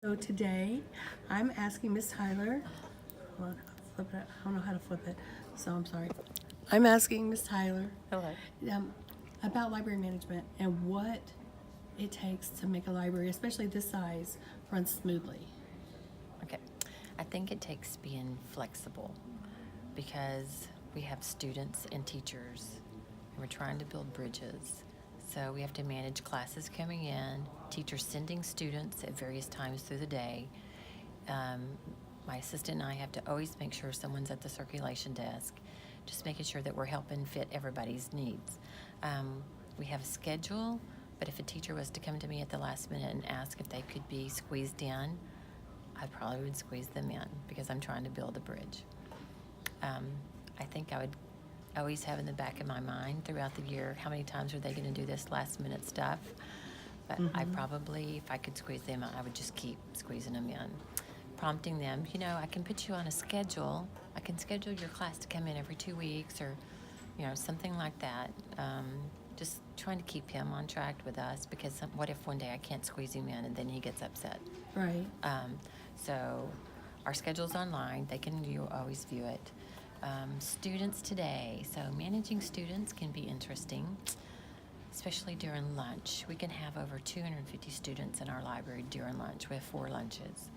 So today, I'm asking Miss Tyler. Hold on, flip it. I don't know how to flip it, so I'm sorry. I'm asking Miss Tyler Hello. um, about library management and what it takes to make a library, especially this size, run smoothly. Okay. I think it takes being flexible because we have students and teachers and we're trying to build bridges. So we have to manage classes coming in, teachers sending students at various times through the day. Um, my assistant and I have to always make sure someone's at the circulation desk, just making sure that we're helping fit everybody's needs. We have a schedule, but if a teacher was to come to me at the last minute and ask if they could be squeezed in, I probably would squeeze them in because I'm trying to build a bridge. I think I would always have in the back of my mind throughout the year how many times are they going to do this last minute stuff. But I probably, if I could squeeze them, I would just keep squeezing them in. Prompting them, I can put you on a schedule. I can schedule your class to come in every 2 weeks or, something like that. Just trying to keep him on track with us because what if one day I can't squeeze him in and then he gets upset? Right. So our schedule's online. They can always view it. Students today. So managing students can be interesting, especially during lunch. We can have over 250 students in our library during lunch. We have 4 lunches.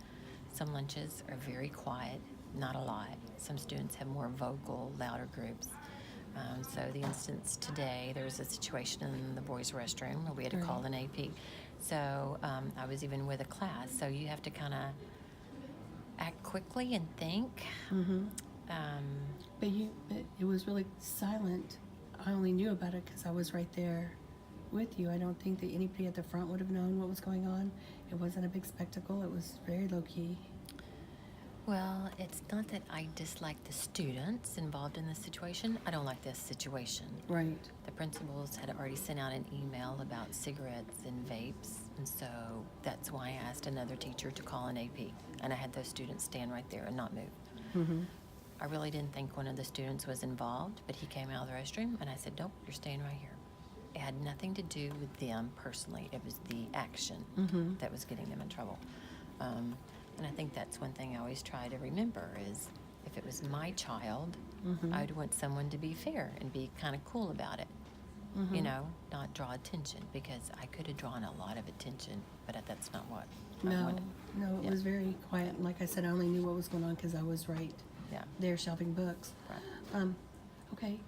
Some lunches are very quiet, not a lot. Some students have more vocal, louder groups. So the instance today, there was a situation in the boys' restroom where we had to call an AP. So I was even with a class. So you have to kind of act quickly and think. But it was really silent. I only knew about it because I was right there with you. I don't think that anybody at the front would have known what was going on. It wasn't a big spectacle. It was very low key. Well, it's not that I dislike the students involved in this situation. I don't like this situation. Right. The principals had already sent out an email about cigarettes and vapes, and so that's why I asked another teacher to call an AP, and I had those students stand right there and not move. I really didn't think one of the students was involved, but he came out of the restroom, and I said, nope, you're staying right here. It had nothing to do with them personally. It was the action that was getting them in trouble. And I think that's one thing I always try to remember is if it was my child, I would want someone to be fair and be kind of cool about it. Not draw attention because I could have drawn a lot of attention, but that's not what I wanted. No, it was very quiet. And like I said, I only knew what was going on because I was right there shelving books. Right. Okay.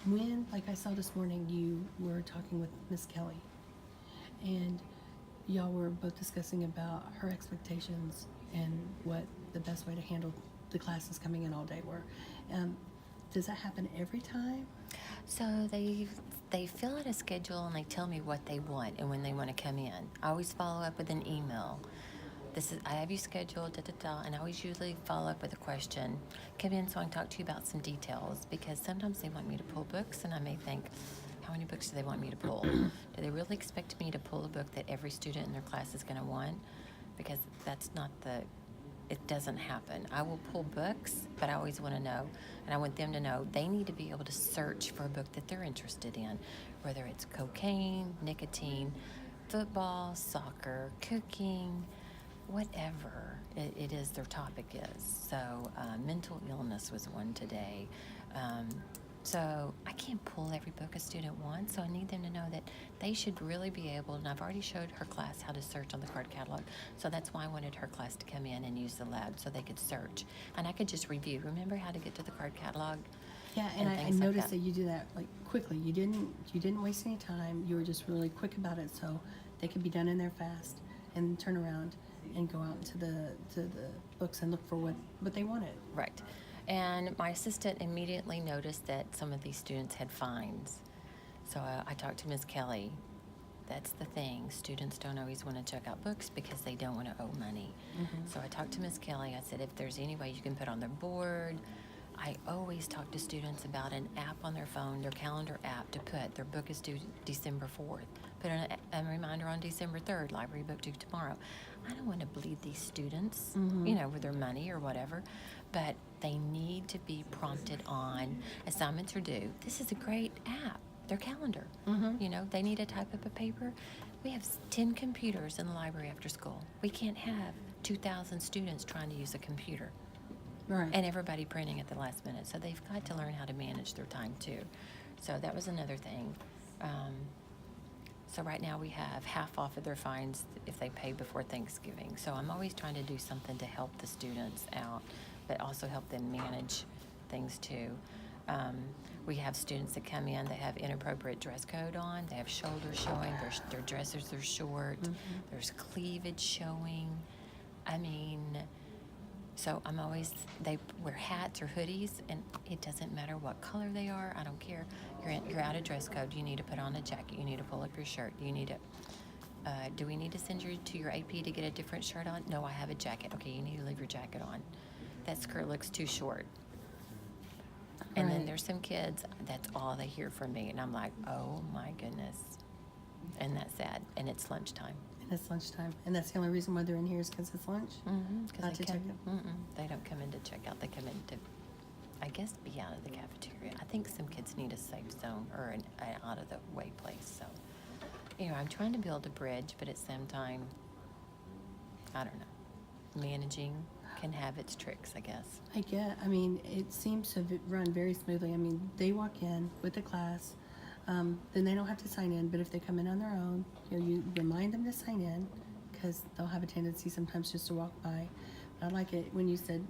When, like I saw this morning, you were talking with Miss Kelly, and y'all were both discussing about her expectations and what the best way to handle the classes coming in all day were. Does that happen every time? So they fill out a schedule and they tell me what they want and when they want to come in. I always follow up with an email. I have you scheduled, and I always usually follow up with a question. Come in so I can talk to you about some details because sometimes they want me to pull books and I may think, how many books do they want me to pull? Do they really expect me to pull a book that every student in their class is going to want? Because it doesn't happen. I will pull books, but I always want to know, and I want them to know they need to be able to search for a book that they're interested in, whether it's cocaine, nicotine, football, soccer, cooking, whatever it is their topic is. So mental illness was one today. So I can't pull every book a student wants, so I need them to know that they should really be able, and I've already showed her class how to search on the card catalog, so that's why I wanted her class to come in and use the lab so they could search. And I could just review. Remember how to get to the card catalog? Yeah, and I noticed that you do that like quickly. You didn't waste any time. You were just really quick about it, so they could be done in there fast and turn around and go out into the books and look for what they wanted. Right. And my assistant immediately noticed that some of these students had fines. So I talked to Ms. Kelly. That's the thing. Students don't always want to check out books because they don't want to owe money. So I talked to Ms. Kelly. I said, if there's any way you can put on their board. I always talk to students about an app on their phone, their calendar app, to put their book is due December 4th. Put a reminder on December 3rd, library book due tomorrow. I don't want to bleed these students, with their money or whatever, but they need to be prompted on assignments are due. This is a great app, their calendar. They need to type up a paper. We have 10 computers in the library after school. We can't have 2,000 students trying to use a computer Right. and everybody printing at the last minute. So they've got to learn how to manage their time too. So that was another thing. So right now we have half off of their fines if they pay before Thanksgiving. So I'm always trying to do something to help the students out, but also help them manage things too. We have students that come in that have inappropriate dress code on. They have shoulders showing. Their dresses are short. There's cleavage showing. I mean, so I'm always, they wear hats or hoodies, and it doesn't matter what color they are. I don't care. You're out of dress code. You need to put on a jacket. You need to pull up your shirt. You need to, do we need to send you to your AP to get a different shirt on? No, I have a jacket. Okay, you need to leave your jacket on. That skirt looks too short. And then Right. there's some kids, that's all they hear from me. And I'm like, oh my goodness. And that's sad. And it's lunchtime. And it's lunchtime. And that's the only reason why they're in here is because it's lunch? Because Not to check they don't come in to check out. They come in to, I guess, be out of the cafeteria. I think some kids need a safe zone or an out of the way place. So, I'm trying to build a bridge, but at the same time, I don't know. Managing can have its tricks, I guess. I mean, it seems to run very smoothly. I mean, they walk in with the class, then they don't have to sign in, but if they come in on their own, you remind them to sign in, because they'll have a tendency sometimes just to walk by. But I like it when you said,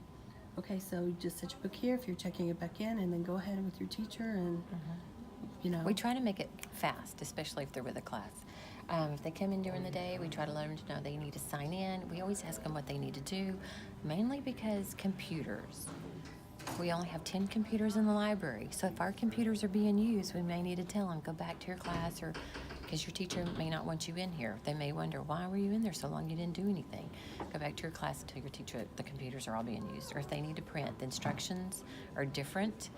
okay, so just set your book here if you're checking it back in, and then go ahead with your teacher, and, We try to make it fast, especially if they're with a class. If they come in during the day, we try to let them know they need to sign in. We always ask them what they need to do, mainly because computers. We only have 10 computers in the library. So if our computers are being used, we may need to tell them, go back to your class, or because your teacher may not want you in here. They may wonder, why were you in there so long? You didn't do anything. Go back to your class and tell your teacher the computers are all being used. Or if they need to print, the instructions are different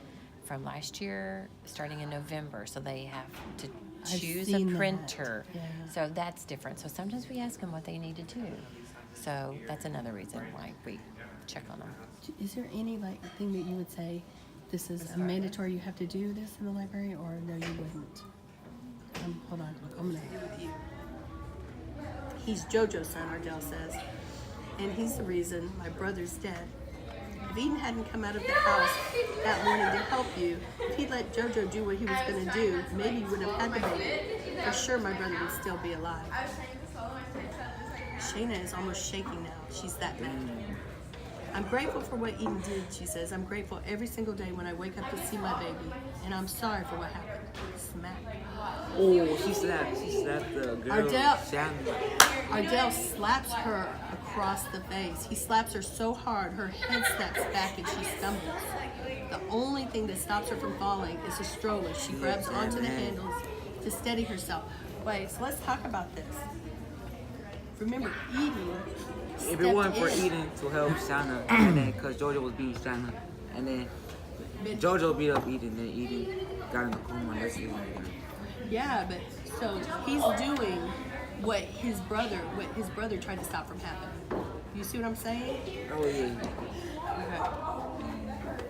from last year, starting in November. So they have to I've choose a seen that. printer. Yeah. So that's different. So sometimes we ask them what they need to do. So that's another reason why we check on them. Is there any thing that you would say, this is a mandatory, you have to do this in the library, or no, you wouldn't? Hold on, I'm gonna. He's JoJo's son, Ardell says, and he's the reason my brother's dead. If Eden hadn't come out of the house that morning to help you, if he'd let JoJo do what he was going to do, maybe you wouldn't have had the baby. For sure, my brother would still be alive. Shayna is almost shaking now. She's that mad. I'm grateful for what Eden did, she says. I'm grateful every single day when I wake up to see my baby. And I'm sorry for what happened. Smack. Oh, she slapped the girl. Ardell. Shannon. Ardell slaps her across the face. He slaps her so hard, her head snaps back and she stumbles. The only thing that stops her from falling is a stroller. She grabs onto the handles to steady herself. Wait, so let's talk about this. Remember, Eden If it wasn't for stepped in. Eden to help Shanna, and then because JoJo was beating Shanna, and then JoJo beat up Eden, then Eden got in the coma. That's it. Yeah, but so he's doing what his brother tried to stop from happening. You see what I'm saying? Oh yeah. Okay.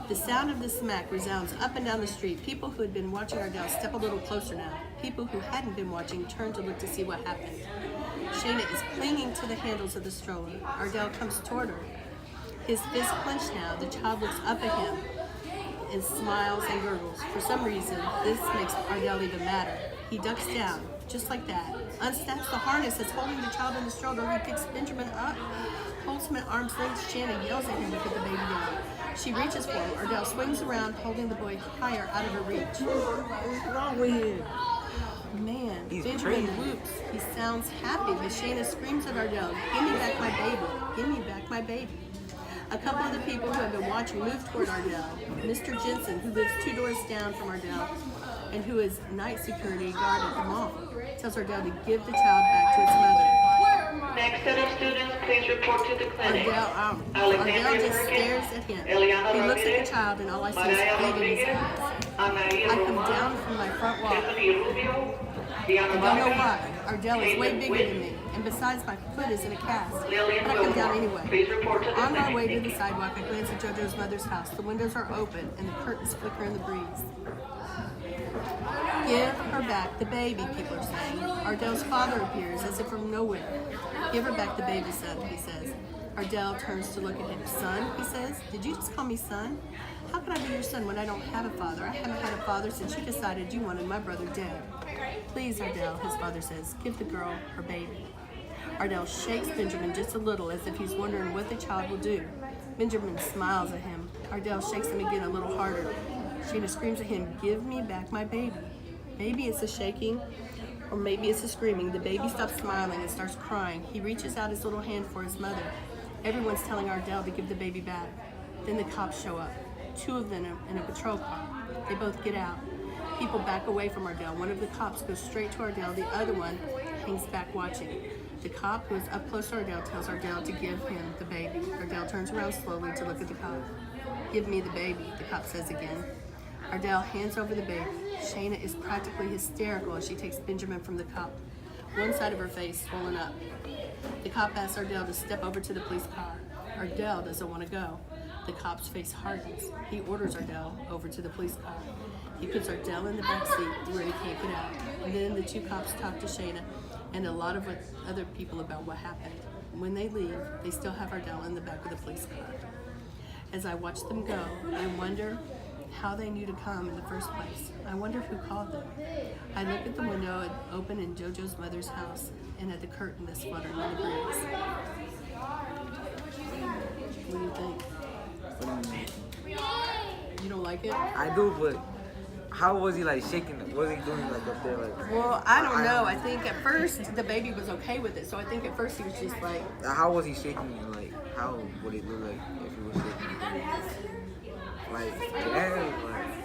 The sound of the smack resounds up and down the street. People who had been watching Ardell step a little closer now. People who hadn't been watching turn to look to see what happened. Shayna is clinging to the handles of the stroller. Ardell comes toward her. His fist clenched now. The child looks up at him and smiles and gurgles. For some reason, this makes Ardell even madder. He ducks down, just like that, unsnaps the harness that's holding the child in the stroller. He picks Benjamin up, holds him at arm's length. Shanna yells at him to put the baby down. She reaches for him. Ardell swings around, holding the boy higher out of her reach. What's wrong with him? Man, He's Benjamin crazy. whoops. He sounds happy, but Shayna screams at Ardell, "Give me back my baby! Give me back my baby!" A couple of the people who have been watching move toward Ardell. Mr. Jensen, who lives 2 doors down from Ardell, and who is night security guard at the mall, tells Ardell to give the child back to its mother. Next set of students, please report to the clinic. Ardell Alexandria just Perkins, stares at him. Eliana He looks at Ramirez, the child, and all I see is Mariah hate in his Rodriguez, eyes. Anaia I come Romano, down from my front walk. Stephanie Rubio, Diana I don't know Vargas, why. Ardell is way Caitlin bigger Witt, than me, and besides, my foot is in a cast. Lillian But I come down Wilmore, anyway. please report to the On my clinic. way to the sidewalk, I glance at JoJo's mother's house. The windows are open, and the curtains flicker in the breeze. Give her back the baby, people are saying. Ardell's father appears as if from nowhere. Give her back the baby, son, he says. Ardell turns to look at him. Son, he says, did you just call me son? How can I be your son when I don't have a father? I haven't had a father since you decided you wanted my brother dead. Please, Ardell, his father says, give the girl her baby. Ardell shakes Benjamin just a little as if he's wondering what the child will do. Benjamin smiles at him. Ardell shakes him again a little harder. Shayna screams at him, give me back my baby. Maybe it's a shaking, or maybe it's a screaming. The baby stops smiling and starts crying. He reaches out his little hand for his mother. Everyone's telling Ardell to give the baby back. Then the cops show up, 2 of them in a patrol car. They both get out. People back away from Ardell. One of the cops goes straight to Ardell. The other one hangs back watching. The cop, who is up close to Ardell, tells Ardell to give him the baby. Ardell turns around slowly to look at the cop. Give me the baby, the cop says again. Ardell hands over the baby. Shayna is practically hysterical as she takes Benjamin from the cop, one side of her face swollen up. The cop asks Ardell to step over to the police car. Ardell doesn't want to go. The cop's face hardens. He orders Ardell over to the police car. He puts Ardell in the back seat where he can't get out. And then the 2 cops talk to Shayna and a lot of other people about what happened. When they leave, they still have Ardell in the back of the police car. As I watch them go, I wonder how they knew to come in the first place. I wonder who called them. I look at the window open in JoJo's mother's house and at the curtain that's fluttering on the breeze. What do you think? You don't like it? I do, but how was he like shaking it? What was he doing like up there? Like, Well, I don't know. I think at first the baby was okay with it, so I think at first he was just like, how was he shaking it? Like, how would it look like if he was shaking it? Like,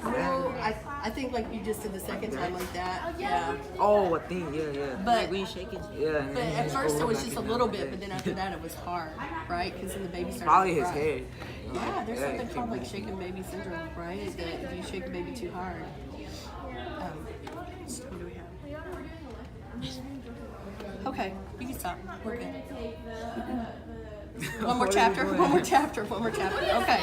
well, I think like you just did the second time like that. Yeah. Oh, I think, yeah. But When you shake it. Yeah. and But then he at just first go it was back just a and little down. bit, but then after that it was hard, right? Because then the baby started Probably to his cry. hair. Yeah, there's Yeah, something it called can like shaken baby syndrome, right? That if you shake the baby too hard. What do we have? Okay, you can stop. We're good. One more What are you chapter. doing? One more chapter. One more chapter. Okay.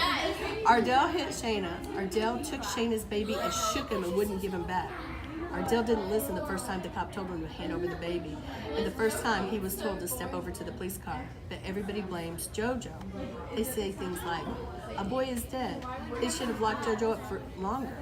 Ardell hit Shayna. Ardell took Shayna's baby and shook him and wouldn't give him back. Ardell didn't listen the first time the cop told him to hand over the baby, and the first time he was told to step over to the police car. But everybody blames JoJo. They say things like, "A boy is dead. They should have locked JoJo up for longer."